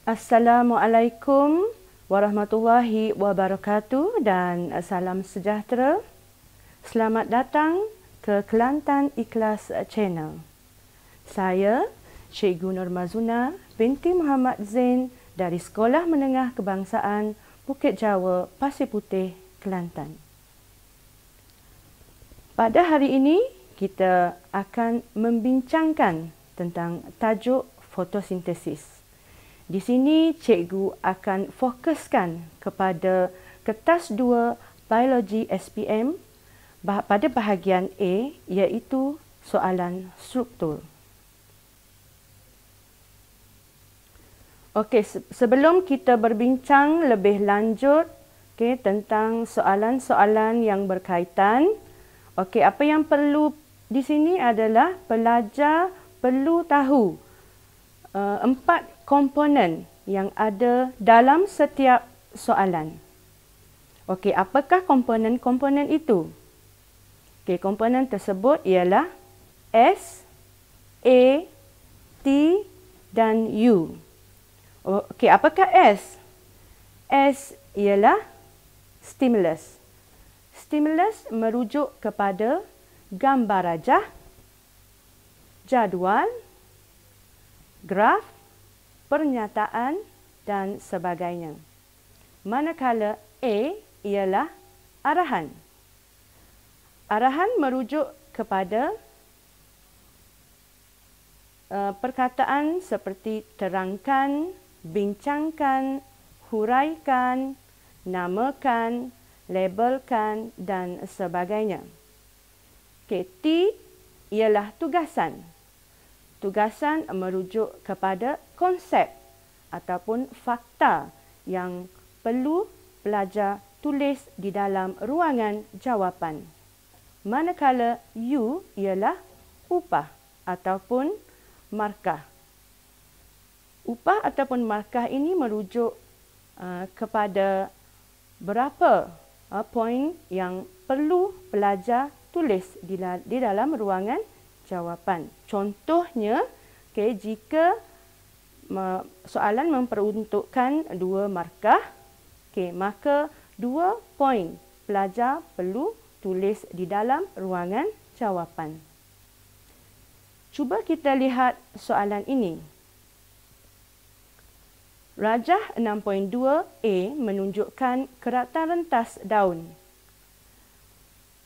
Assalamualaikum warahmatullahi wabarakatuh dan salam sejahtera. Selamat datang ke Kelantan Ikhlas Channel. Saya Cikgu Nur Mazuna binti Muhammad Zain dari Sekolah Menengah Kebangsaan Bukit Jawa, Pasir Putih, Kelantan. Pada hari ini, kita akan membincangkan tentang tajuk fotosintesis. Di sini, cikgu akan fokuskan kepada kertas 2 Biologi SPM pada bahagian A, iaitu soalan struktur. Okey, sebelum kita berbincang lebih lanjut tentang soalan-soalan yang berkaitan, apa yang perlu di sini adalah pelajar perlu tahu 4 komponen yang ada dalam setiap soalan. Apakah komponen-komponen itu? Komponen tersebut ialah S, A, T dan U. Apakah S? S ialah stimulus. Stimulus merujuk kepada gambar rajah, jadual, graf, pernyataan dan sebagainya. Manakala A ialah arahan. Arahan merujuk kepada perkataan seperti terangkan, bincangkan, huraikan, namakan, labelkan dan sebagainya. T ialah tugasan. Tugasan merujuk kepada konsep ataupun fakta yang perlu pelajar tulis di dalam ruangan jawapan. Manakala U ialah upah ataupun markah. Upah ataupun markah ini merujuk kepada berapa poin yang perlu pelajar tulis di dalam ruangan jawapan. Contohnya, jika soalan memperuntukkan 2 markah, maka 2 poin pelajar perlu tulis di dalam ruangan jawapan. Cuba kita lihat soalan ini. Rajah 6.2a menunjukkan keratan rentas daun.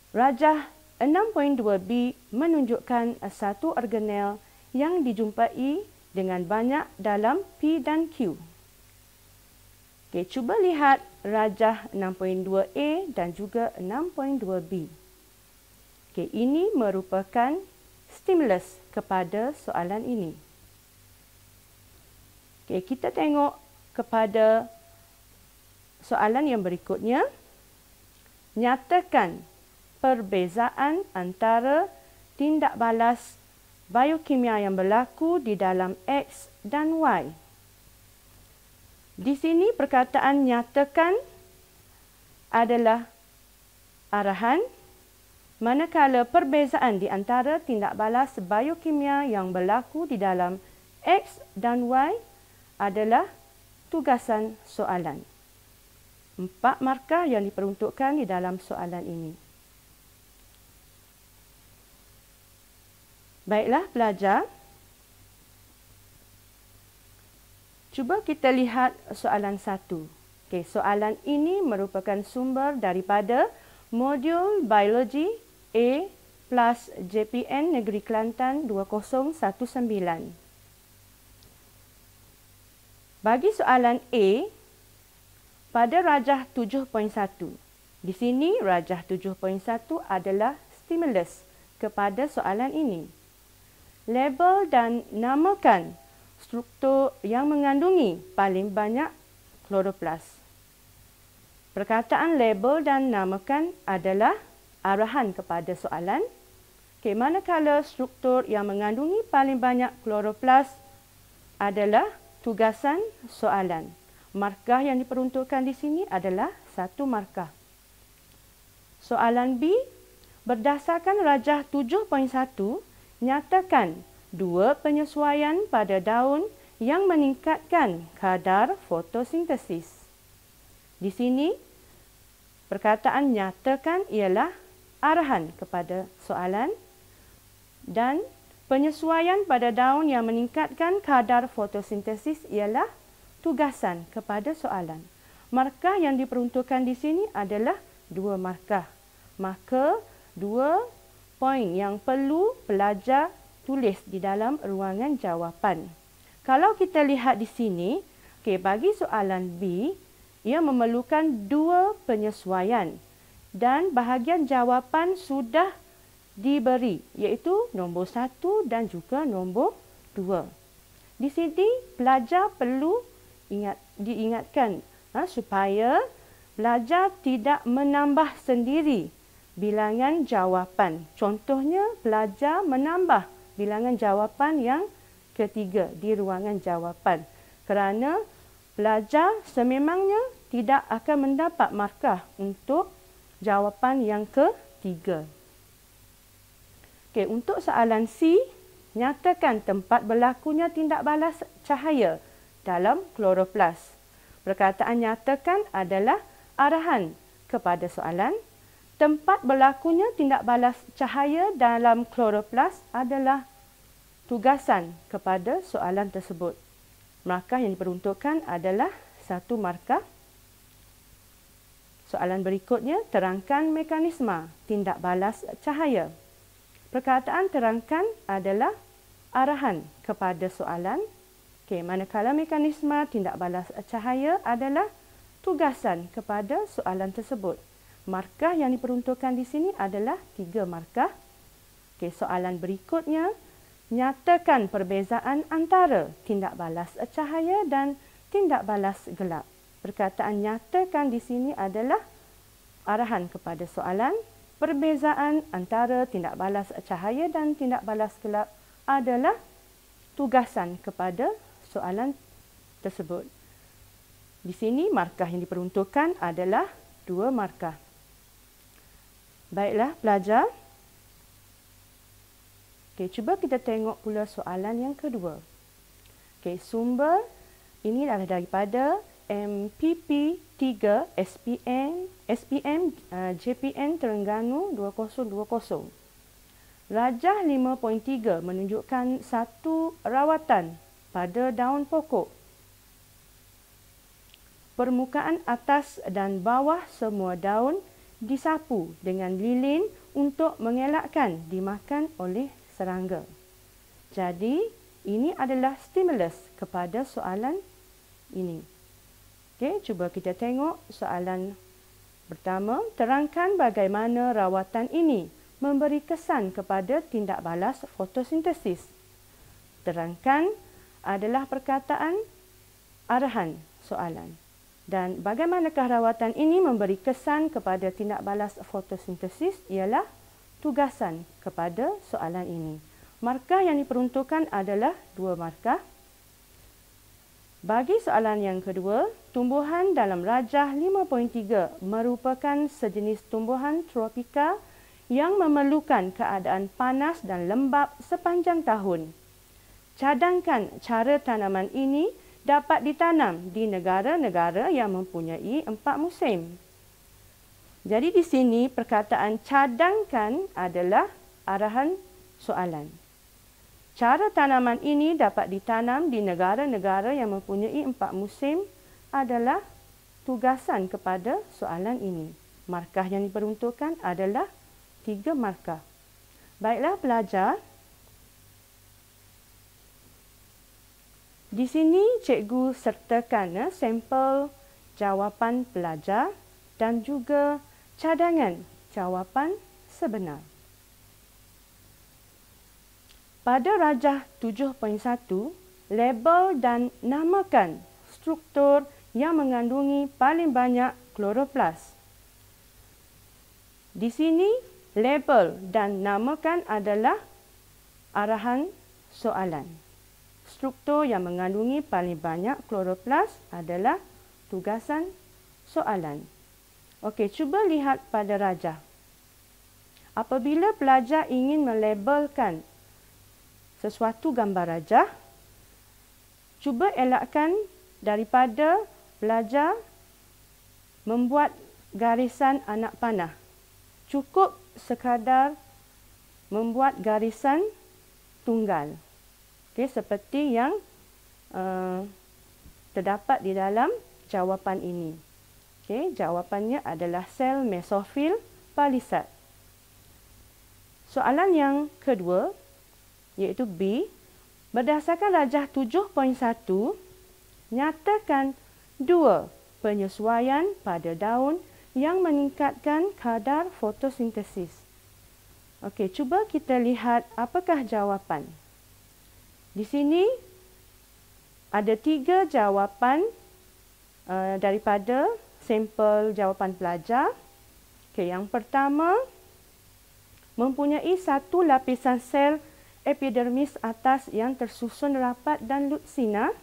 Rajah 6.2b menunjukkan satu organel yang dijumpai dengan banyak dalam P dan Q. Cuba lihat rajah 6.2a dan juga 6.2b. Ini merupakan stimulus kepada soalan ini. Kita tengok kepada soalan yang berikutnya. Nyatakan perbezaan antara tindak balas biokimia yang berlaku di dalam X dan Y. Di sini perkataan nyatakan adalah arahan, manakala perbezaan di antara tindak balas biokimia yang berlaku di dalam X dan Y adalah tugasan soalan. 4 markah yang diperuntukkan di dalam soalan ini. Baiklah pelajar, cuba kita lihat soalan 1. Soalan ini merupakan sumber daripada modul Biologi A plus JPN Negeri Kelantan 2019. Bagi soalan A, pada rajah 7.1. Di sini rajah 7.1 adalah stimulus kepada soalan ini. Label dan namakan struktur yang mengandungi paling banyak kloroplas. Perkataan label dan namakan adalah arahan kepada soalan. Manakala struktur yang mengandungi paling banyak kloroplas adalah tugasan soalan. Markah yang diperuntukkan di sini adalah 1 markah. Soalan B, berdasarkan rajah 7.1, nyatakan 2 penyesuaian pada daun yang meningkatkan kadar fotosintesis. Di sini, perkataan nyatakan ialah arahan kepada soalan dan penyesuaian pada daun yang meningkatkan kadar fotosintesis ialah tugasan kepada soalan. Markah yang diperuntukkan di sini adalah 2 markah. Maka 2 poin yang perlu pelajar tulis di dalam ruangan jawapan. Kalau kita lihat di sini, bagi soalan B, ia memerlukan 2 penyesuaian dan bahagian jawapan sudah diberi, iaitu nombor 1 dan juga nombor 2. Di sini pelajar perlu diingatkan supaya pelajar tidak menambah sendiri bilangan jawapan. Contohnya, pelajar menambah bilangan jawapan yang ketiga di ruangan jawapan kerana pelajar sememangnya tidak akan mendapat markah untuk jawapan yang ketiga. Untuk soalan C, nyatakan tempat berlakunya tindak balas cahaya dalam kloroplas. Perkataan nyatakan adalah arahan kepada soalan. Tempat berlakunya tindak balas cahaya dalam kloroplas adalah tugasan kepada soalan tersebut. Markah yang diperuntukkan adalah 1 markah. Soalan berikutnya, terangkan mekanisme tindak balas cahaya. Perkataan terangkan adalah arahan kepada soalan. Manakala mekanisme tindak balas cahaya adalah tugasan kepada soalan tersebut. Markah yang diperuntukkan di sini adalah 3 markah. Soalan berikutnya, nyatakan perbezaan antara tindak balas cahaya dan tindak balas gelap. Perkataan nyatakan di sini adalah arahan kepada soalan. Perbezaan antara tindak balas cahaya dan tindak balas gelap adalah tugasan kepada soalan tersebut. Di sini markah yang diperuntukkan adalah 2 markah. Baiklah pelajar. Cuba kita tengok pula soalan yang kedua. Sumber ini adalah daripada MPP 3 SPM JPN Terengganu 2020. Rajah 5.3 menunjukkan 1 rawatan pada daun pokok. Permukaan atas dan bawah semua daun disapu dengan lilin untuk mengelakkan dimakan oleh serangga. Jadi, ini adalah stimulus kepada soalan ini. Cuba kita tengok soalan pertama. Terangkan bagaimana rawatan ini memberi kesan kepada tindak balas fotosintesis. Terangkan adalah perkataan arahan soalan. Dan bagaimanakah rawatan ini memberi kesan kepada tindak balas fotosintesis ialah tugasan kepada soalan ini. Markah yang diperuntukkan adalah 2 markah. Bagi soalan yang kedua, tumbuhan dalam rajah 5.3 merupakan sejenis tumbuhan tropika yang memerlukan keadaan panas dan lembap sepanjang tahun. Cadangkan cara tanaman ini dapat ditanam di negara-negara yang mempunyai 4 musim. Jadi di sini perkataan cadangkan adalah arahan soalan. Cara tanaman ini dapat ditanam di negara-negara yang mempunyai 4 musim adalah tugasan kepada soalan ini. Markah yang diperuntukkan adalah 3 markah. Baiklah pelajar. Di sini cikgu sertakan sampel jawapan pelajar dan juga cadangan jawapan sebenar. Pada rajah 7.1, label dan namakan struktur yang mengandungi paling banyak kloroplas. Di sini, label dan namakan adalah arahan soalan. Struktur yang mengandungi paling banyak kloroplas adalah tugasan soalan. Cuba lihat pada rajah. Apabila pelajar ingin melabelkan sesuatu gambar rajah, cuba elakkan daripada belajar membuat garisan anak panah. Cukup sekadar membuat garisan tunggal. Okey, seperti yang terdapat di dalam jawapan ini. Okey, jawapannya adalah sel mesofil palisad. Soalan yang kedua, iaitu B. Berdasarkan rajah 7.1, nyatakan dua penyesuaian pada daun yang meningkatkan kadar fotosintesis. Okey, cuba kita lihat apakah jawapan. Di sini ada 3 jawapan daripada sampel jawapan pelajar. Okey, yang pertama, mempunyai satu lapisan sel epidermis atas yang tersusun rapat dan lutsina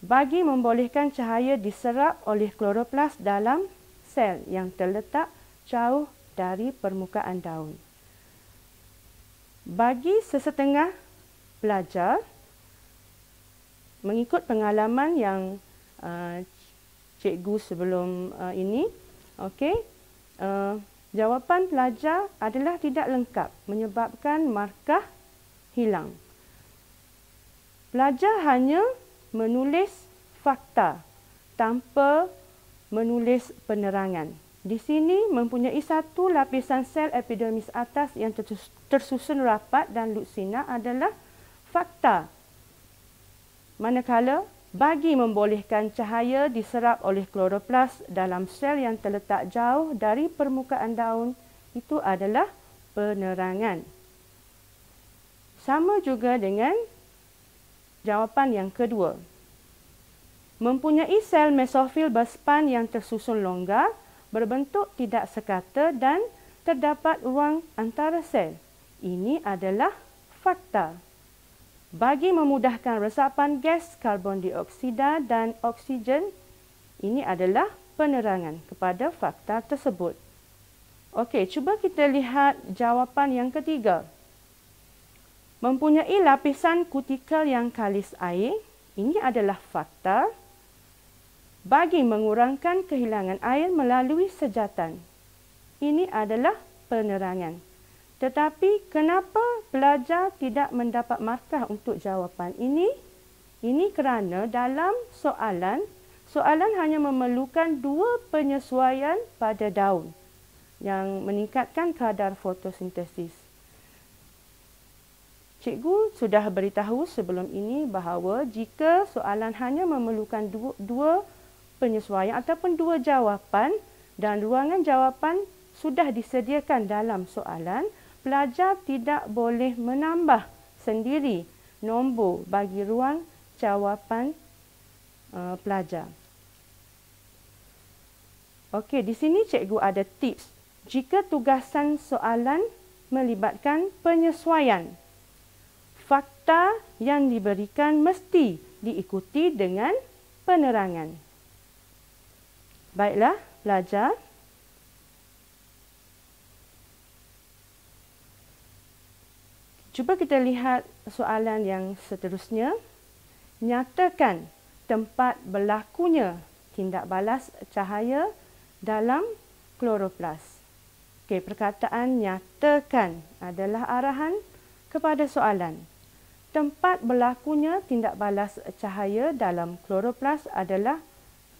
bagi membolehkan cahaya diserap oleh kloroplas dalam sel yang terletak jauh dari permukaan daun. Bagi sesetengah pelajar, mengikut pengalaman yang cikgu sebelum ini, okey, jawapan pelajar adalah tidak lengkap menyebabkan markah hilang. Pelajar hanya menulis fakta tanpa menulis penerangan. Di sini mempunyai satu lapisan sel epidermis atas yang tersusun rapat dan lutsina adalah fakta. Manakala bagi membolehkan cahaya diserap oleh kloroplas dalam sel yang terletak jauh dari permukaan daun, itu adalah penerangan. Sama juga dengan jawapan yang kedua. Mempunyai sel mesofil berspan yang tersusun longgar, berbentuk tidak sekata dan terdapat ruang antara sel. Ini adalah fakta. Bagi memudahkan resapan gas karbon dioksida dan oksigen, ini adalah penerangan kepada fakta tersebut. Okey, cuba kita lihat jawapan yang ketiga. Mempunyai lapisan kutikal yang kalis air, ini adalah fakta. Bagi mengurangkan kehilangan air melalui sejatan, ini adalah penerangan. Tetapi kenapa pelajar tidak mendapat markah untuk jawapan ini? Ini kerana dalam soalan hanya memerlukan 2 penyesuaian pada daun yang meningkatkan kadar fotosintesis. Cikgu sudah beritahu sebelum ini bahawa jika soalan hanya memerlukan 2 penyesuaian ataupun 2 jawapan dan ruangan jawapan sudah disediakan dalam soalan, pelajar tidak boleh menambah sendiri nombor bagi ruang jawapan pelajar. Okey, di sini cikgu ada tips. Jika tugasan soalan melibatkan penyesuaian, fakta yang diberikan mesti diikuti dengan penerangan. Baiklah, pelajar. Cuba kita lihat soalan yang seterusnya. Nyatakan tempat berlakunya tindak balas cahaya dalam kloroplas. Okey, perkataan nyatakan adalah arahan kepada soalan. Tempat berlakunya tindak balas cahaya dalam kloroplas adalah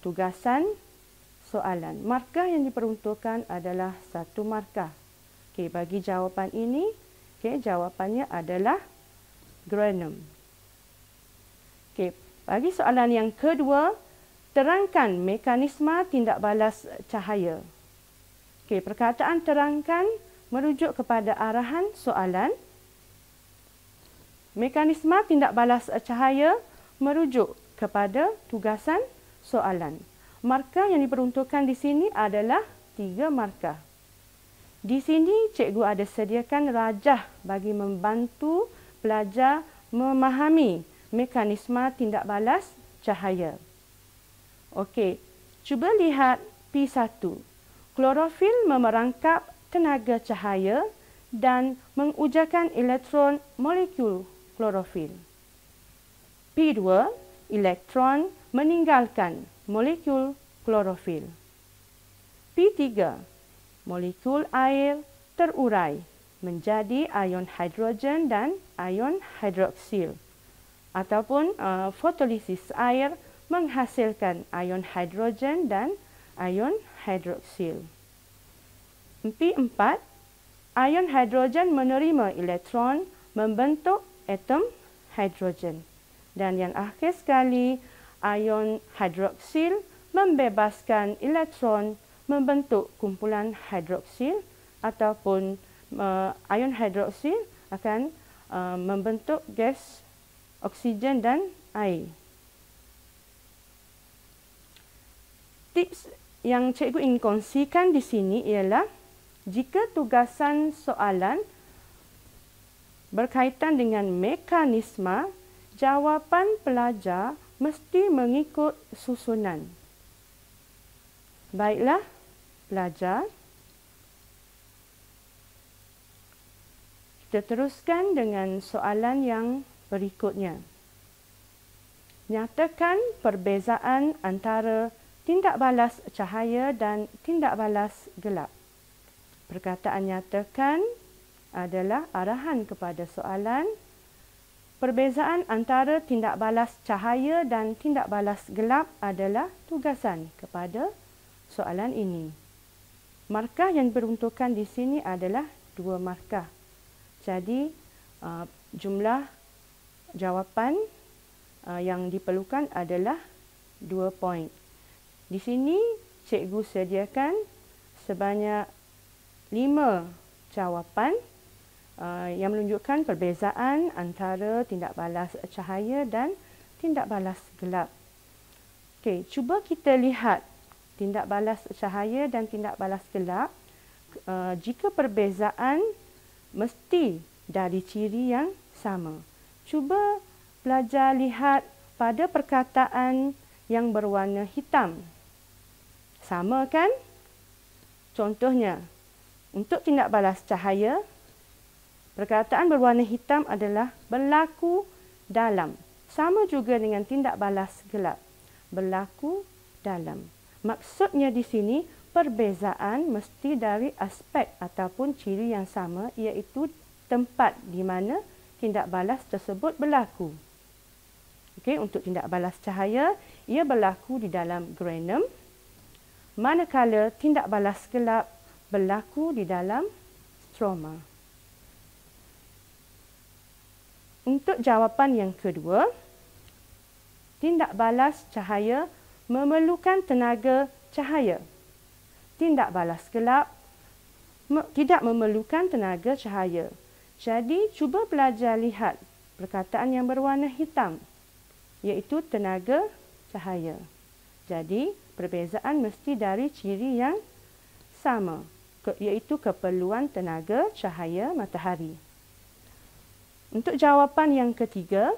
tugasan soalan. Markah yang diperuntukkan adalah 1 markah. Okey, bagi jawapan ini, okey, jawapannya adalah granum. Okey, bagi soalan yang kedua, terangkan mekanisme tindak balas cahaya. Okey, perkataan terangkan merujuk kepada arahan soalan. Mekanisme tindak balas cahaya merujuk kepada tugasan soalan. Markah yang diperuntukkan di sini adalah 3 markah. Di sini cikgu ada sediakan rajah bagi membantu pelajar memahami mekanisme tindak balas cahaya. Okey, cuba lihat P1. Klorofil memerangkap tenaga cahaya dan mengujarkan elektron molekul klorofil. P2, elektron meninggalkan molekul klorofil. P3, molekul air terurai menjadi ion hidrogen dan ion hidroksil. Ataupun fotolisis air menghasilkan ion hidrogen dan ion hidroksil. P4, ion hidrogen menerima elektron membentuk atom hidrogen. Dan yang akhir sekali, ion hidroksil membebaskan elektron membentuk kumpulan hidroksil ataupun ion hidroksil akan membentuk gas oksigen dan air. Tips yang cikgu ingin kongsikan di sini ialah jika tugasan soalan berkaitan dengan mekanisme, jawapan pelajar mesti mengikut susunan. Baiklah, pelajar. Kita teruskan dengan soalan yang berikutnya. Nyatakan perbezaan antara tindak balas cahaya dan tindak balas gelap. Perkataan nyatakan adalah arahan kepada soalan. Perbezaan antara tindak balas cahaya dan tindak balas gelap adalah tugasan kepada soalan ini. Markah yang diperuntukkan di sini adalah 2 markah. Jadi, jumlah jawapan yang diperlukan adalah 2 poin. Di sini, cikgu sediakan sebanyak 5 jawapan yang menunjukkan perbezaan antara tindak balas cahaya dan tindak balas gelap. Okey, cuba kita lihat tindak balas cahaya dan tindak balas gelap. Jika perbezaan mesti dari ciri yang sama. Cuba pelajar lihat pada perkataan yang berwarna hitam. Sama kan? Contohnya, untuk tindak balas cahaya, perkataan berwarna hitam adalah berlaku dalam. Sama juga dengan tindak balas gelap. Berlaku dalam. Maksudnya di sini, perbezaan mesti dari aspek ataupun ciri yang sama, iaitu tempat di mana tindak balas tersebut berlaku. Okey, untuk tindak balas cahaya, ia berlaku di dalam granum. Manakala tindak balas gelap berlaku di dalam stroma. Untuk jawapan yang kedua, tindak balas cahaya memerlukan tenaga cahaya. Tindak balas gelap tidak memerlukan tenaga cahaya. Jadi, cuba pelajar lihat perkataan yang berwarna hitam, iaitu tenaga cahaya. Jadi, perbezaan mesti dari ciri yang sama, iaitu keperluan tenaga cahaya matahari. Untuk jawapan yang ketiga,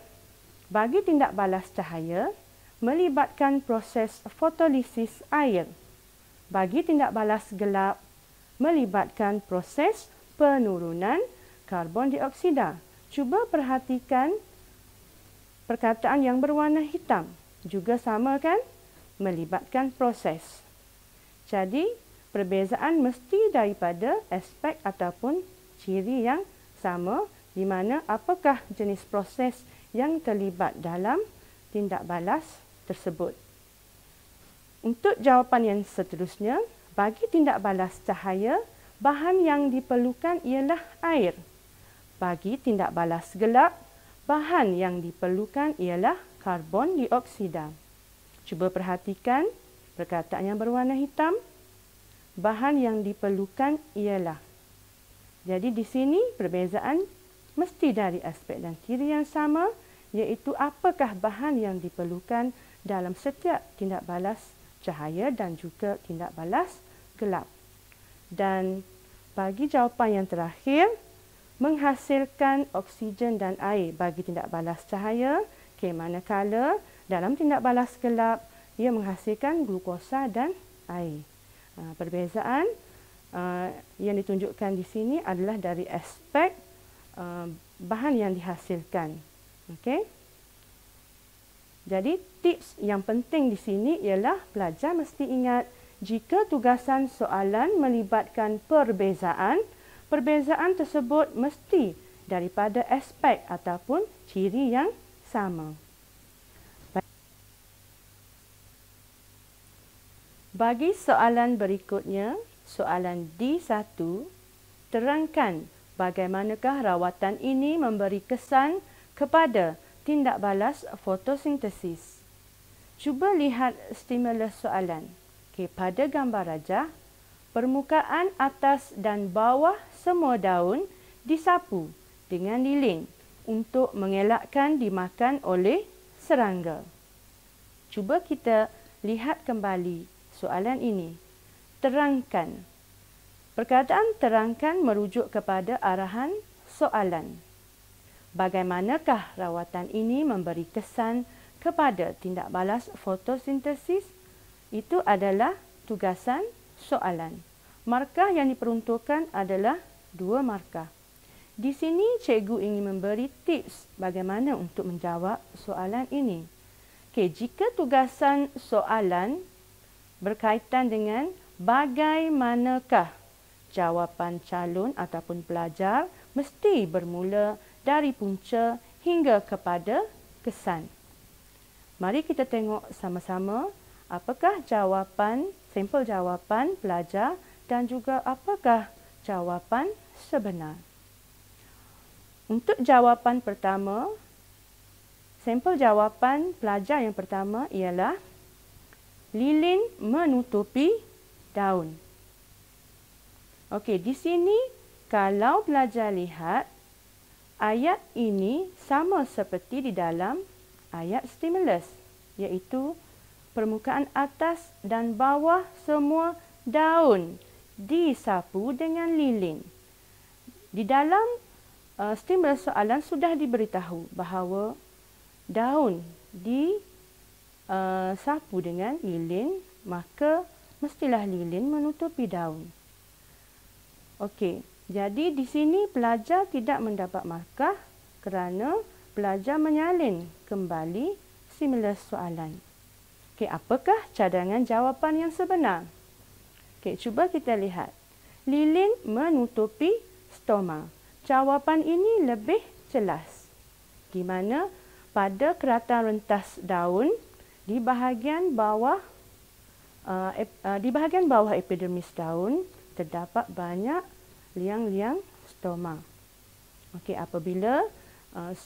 bagi tindak balas cahaya, melibatkan proses fotolisis air. Bagi tindak balas gelap, melibatkan proses penurunan karbon dioksida. Cuba perhatikan perkataan yang berwarna hitam. Juga sama kan? Melibatkan proses. Jadi, perbezaan mesti daripada aspek ataupun ciri yang sama, di mana apakah jenis proses yang terlibat dalam tindak balas tersebut. Untuk jawapan yang seterusnya, bagi tindak balas cahaya, bahan yang diperlukan ialah air. Bagi tindak balas gelap, bahan yang diperlukan ialah karbon dioksida. Cuba perhatikan perkataan yang berwarna hitam. Bahan yang diperlukan ialah. Jadi di sini perbezaan mesti dari aspek dan ciri yang sama, iaitu apakah bahan yang diperlukan dalam setiap tindak balas cahaya dan juga tindak balas gelap. Dan bagi jawapan yang terakhir, menghasilkan oksigen dan air bagi tindak balas cahaya, manakala dalam tindak balas gelap, ia menghasilkan glukosa dan air. Perbezaan yang ditunjukkan di sini adalah dari aspek bahan yang dihasilkan. Okey. Jadi tips yang penting di sini ialah pelajar mesti ingat jika tugasan soalan melibatkan perbezaan, perbezaan tersebut mesti daripada aspek ataupun ciri yang sama. Bagi soalan berikutnya, soalan D1, terangkan bagaimanakah rawatan ini memberi kesan kepada tindak balas fotosintesis. Cuba lihat stimulus soalan. Pada gambar rajah, permukaan atas dan bawah semua daun disapu dengan lilin untuk mengelakkan dimakan oleh serangga. Cuba kita lihat kembali soalan ini. Terangkan. Perkataan terangkan merujuk kepada arahan soalan. Bagaimanakah rawatan ini memberi kesan kepada tindak balas fotosintesis? Itu adalah tugasan soalan. Markah yang diperuntukkan adalah 2 markah. Di sini cikgu ingin memberi tips bagaimana untuk menjawab soalan ini. Jika tugasan soalan berkaitan dengan bagaimanakah, jawapan calon ataupun pelajar mesti bermula dari punca hingga kepada kesan. Mari kita tengok sama-sama apakah jawapan, sampel jawapan pelajar dan juga apakah jawapan sebenar. Untuk jawapan pertama, sampel jawapan pelajar yang pertama ialah lilin menutupi daun. Okey, di sini kalau pelajar lihat, ayat ini sama seperti di dalam ayat stimulus, iaitu permukaan atas dan bawah semua daun disapu dengan lilin. Di dalam stimulus soalan sudah diberitahu bahawa daun disapu dengan lilin, maka mestilah lilin menutupi daun. Okey, jadi di sini pelajar tidak mendapat markah kerana pelajar menyalin kembali stimulus soalan. Okey, apakah cadangan jawapan yang sebenar? Okey, cuba kita lihat. Lilin menutupi stoma. Jawapan ini lebih jelas. Di mana pada keratan rentas daun di bahagian bawah epidermis daun terdapat banyak liang-liang stoma. Okey, apabila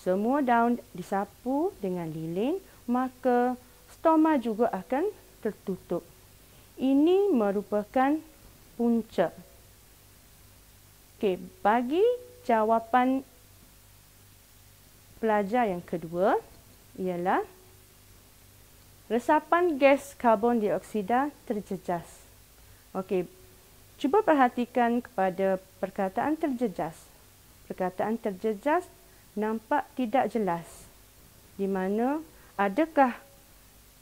semua daun disapu dengan lilin, maka stoma juga akan tertutup. Ini merupakan punca. Okey, bagi jawapan pelajar yang kedua ialah resapan gas karbon dioksida terjejas. Okey, cuba perhatikan kepada perkataan terjejas. Perkataan terjejas nampak tidak jelas. Di mana adakah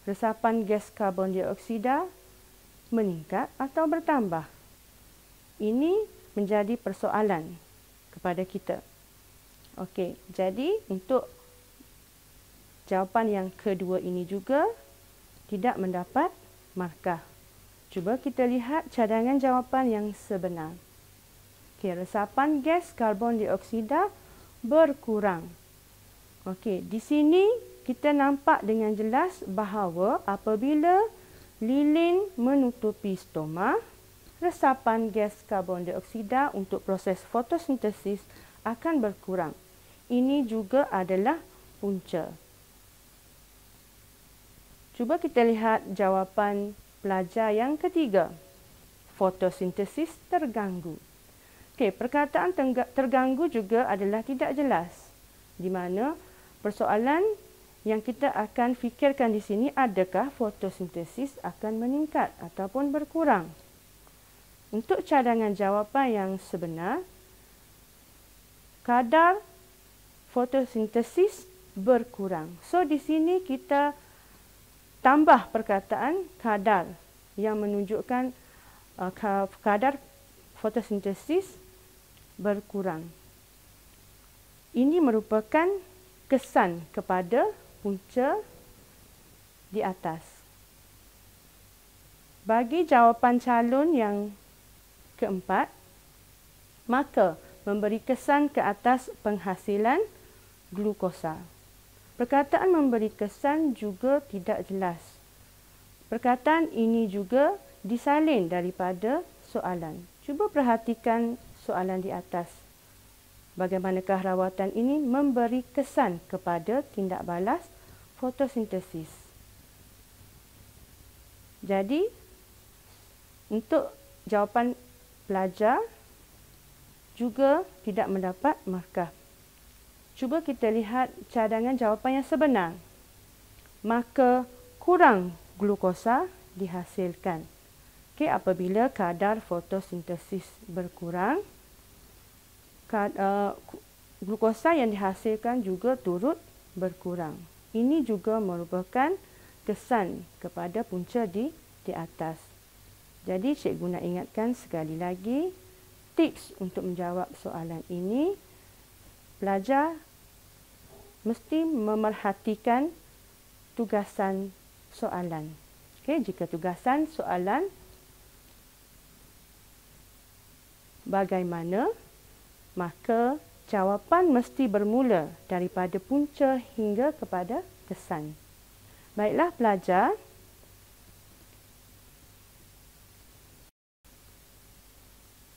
resapan gas karbon dioksida meningkat atau bertambah? Ini menjadi persoalan kepada kita. Okey, jadi untuk jawapan yang kedua ini juga tidak mendapat markah. Cuba kita lihat cadangan jawapan yang sebenar. Okey, resapan gas karbon dioksida berkurang. Okey, di sini kita nampak dengan jelas bahawa apabila lilin menutupi stoma, resapan gas karbon dioksida untuk proses fotosintesis akan berkurang. Ini juga adalah punca. Cuba kita lihat jawapan pelajar yang ketiga. Fotosintesis terganggu. Okey, perkataan terganggu juga adalah tidak jelas. Di mana persoalan yang kita akan fikirkan di sini, adakah fotosintesis akan meningkat ataupun berkurang? Untuk cadangan jawapan yang sebenar, kadar fotosintesis berkurang. So di sini kita tambah perkataan kadar yang menunjukkan kadar fotosintesis berkurang. Ini merupakan kesan kepada punca di atas. Bagi jawapan calon yang keempat, maka memberi kesan ke atas penghasilan glukosa. Perkataan memberi kesan juga tidak jelas. Perkataan ini juga disalin daripada soalan. Cuba perhatikan soalan di atas. Bagaimanakah rawatan ini memberi kesan kepada tindak balas fotosintesis? Jadi, untuk jawapan pelajar juga tidak mendapat markah. Cuba kita lihat cadangan jawapan yang sebenar. Maka kurang glukosa dihasilkan. Okey, apabila kadar fotosintesis berkurang, glukosa yang dihasilkan juga turut berkurang. Ini juga merupakan kesan kepada punca di atas. Jadi cikgu nak ingatkan sekali lagi, tips untuk menjawab soalan ini, pelajar mesti memerhatikan tugasan soalan. Okey, jika tugasan soalan bagaimana, maka jawapan mesti bermula daripada punca hingga kepada kesan. Baiklah pelajar,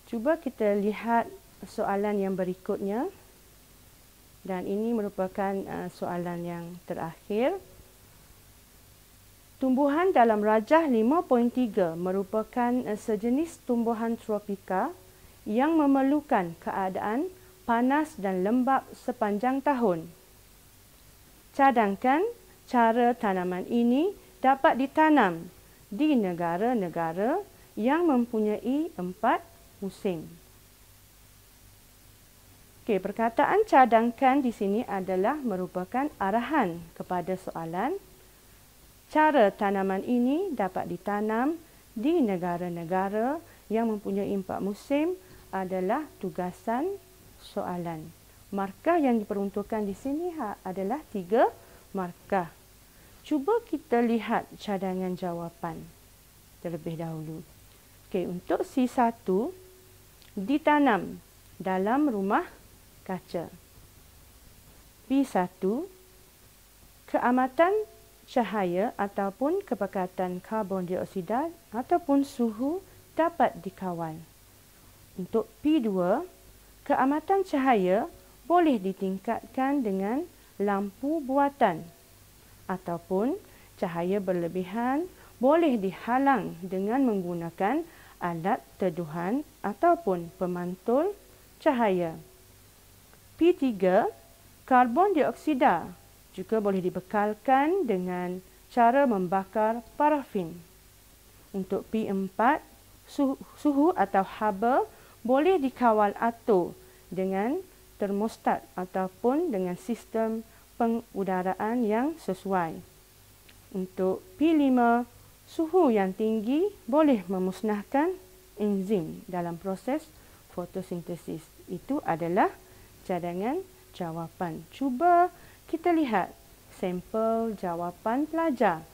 cuba kita lihat soalan yang berikutnya. Dan ini merupakan soalan yang terakhir. Tumbuhan dalam rajah 5.3 merupakan sejenis tumbuhan tropika yang memerlukan keadaan panas dan lembap sepanjang tahun. Cadangkan cara tanaman ini dapat ditanam di negara-negara yang mempunyai 4 musim. Okey, perkataan cadangkan di sini adalah merupakan arahan kepada soalan. Cara tanaman ini dapat ditanam di negara-negara yang mempunyai 4 musim adalah tugasan soalan. Markah yang diperuntukkan di sini adalah 3 markah. Cuba kita lihat cadangan jawapan terlebih dahulu. Okey, untuk C1 ditanam dalam rumah kaca. B1, keamatan cahaya ataupun kepekatan karbon dioksida ataupun suhu dapat dikawal. Untuk P2, keamatan cahaya boleh ditingkatkan dengan lampu buatan ataupun cahaya berlebihan boleh dihalang dengan menggunakan alat teduhan ataupun pemantul cahaya. P3, karbon dioksida juga boleh dibekalkan dengan cara membakar parafin. Untuk P4, suhu atau haba boleh dikawal atur dengan termostat ataupun dengan sistem pengudaraan yang sesuai. Untuk P5, suhu yang tinggi boleh memusnahkan enzim dalam proses fotosintesis. Itu adalah cadangan jawapan. Cuba kita lihat sampel jawapan pelajar.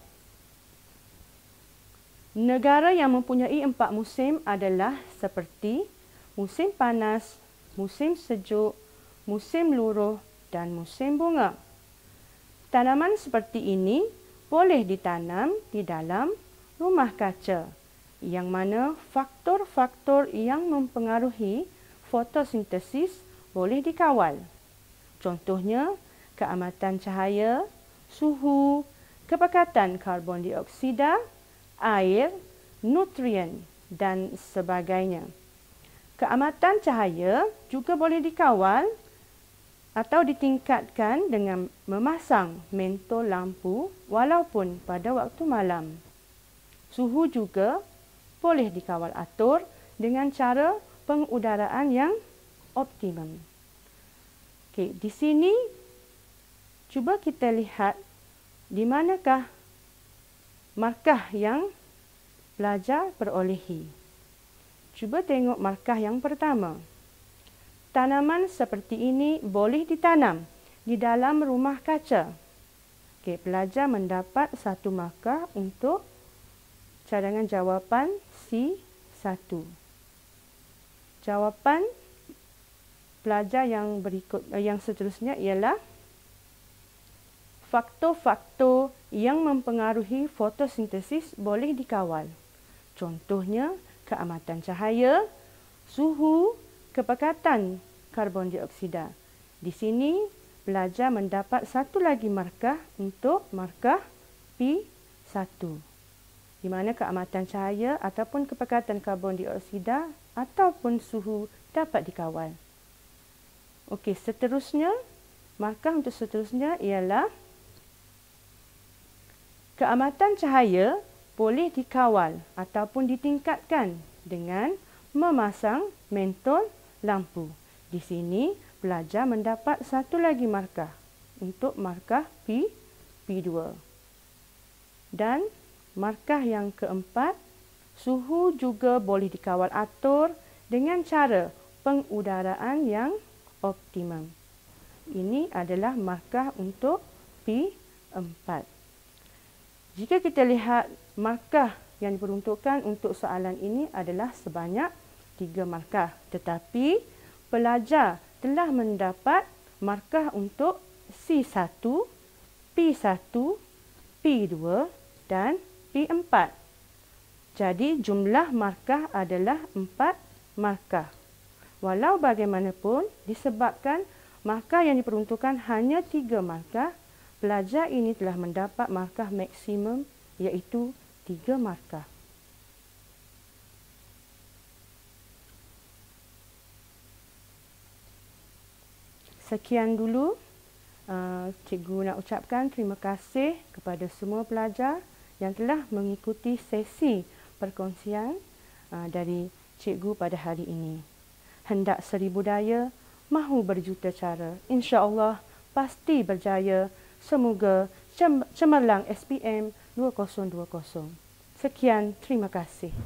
Negara yang mempunyai 4 musim adalah seperti musim panas, musim sejuk, musim luruh dan musim bunga. Tanaman seperti ini boleh ditanam di dalam rumah kaca, yang mana faktor-faktor yang mempengaruhi fotosintesis boleh dikawal. Contohnya, keamatan cahaya, suhu, kepekatan karbon dioksida, air, nutrien dan sebagainya. Keamatan cahaya juga boleh dikawal atau ditingkatkan dengan memasang mentol lampu walaupun pada waktu malam. Suhu juga boleh dikawal atur dengan cara pengudaraan yang optimum. Okey, di sini cuba kita lihat di manakah markah yang pelajar perolehi. Cuba tengok markah yang pertama. Tanaman seperti ini boleh ditanam di dalam rumah kaca. Okey, pelajar mendapat 1 markah untuk cadangan jawapan C1. Jawapan pelajar yang seterusnya ialah faktor-faktor yang mempengaruhi fotosintesis boleh dikawal. Contohnya, keamatan cahaya, suhu, kepekatan karbon dioksida. Di sini, pelajar mendapat 1 lagi markah untuk markah P1, di mana keamatan cahaya ataupun kepekatan karbon dioksida ataupun suhu dapat dikawal. Okey, seterusnya, markah untuk seterusnya ialah keamatan cahaya boleh dikawal ataupun ditingkatkan dengan memasang mentol lampu. Di sini, pelajar mendapat 1 lagi markah untuk markah P2. Dan markah yang keempat, suhu juga boleh dikawal atur dengan cara pengudaraan yang optimum. Ini adalah markah untuk P4. Jika kita lihat markah yang diperuntukkan untuk soalan ini adalah sebanyak 3 markah. Tetapi pelajar telah mendapat markah untuk C1, P1, P2 dan P4. Jadi jumlah markah adalah 4 markah. Walau bagaimanapun, disebabkan markah yang diperuntukkan hanya 3 markah, pelajar ini telah mendapat markah maksimum iaitu 3 markah. Sekian dulu. Cikgu nak ucapkan terima kasih kepada semua pelajar yang telah mengikuti sesi perkongsian dari cikgu pada hari ini. Hendak 1000 daya, mahu berjuta cara. InsyaAllah pasti berjaya. Semoga cemerlang SPM 2020. Sekian, terima kasih.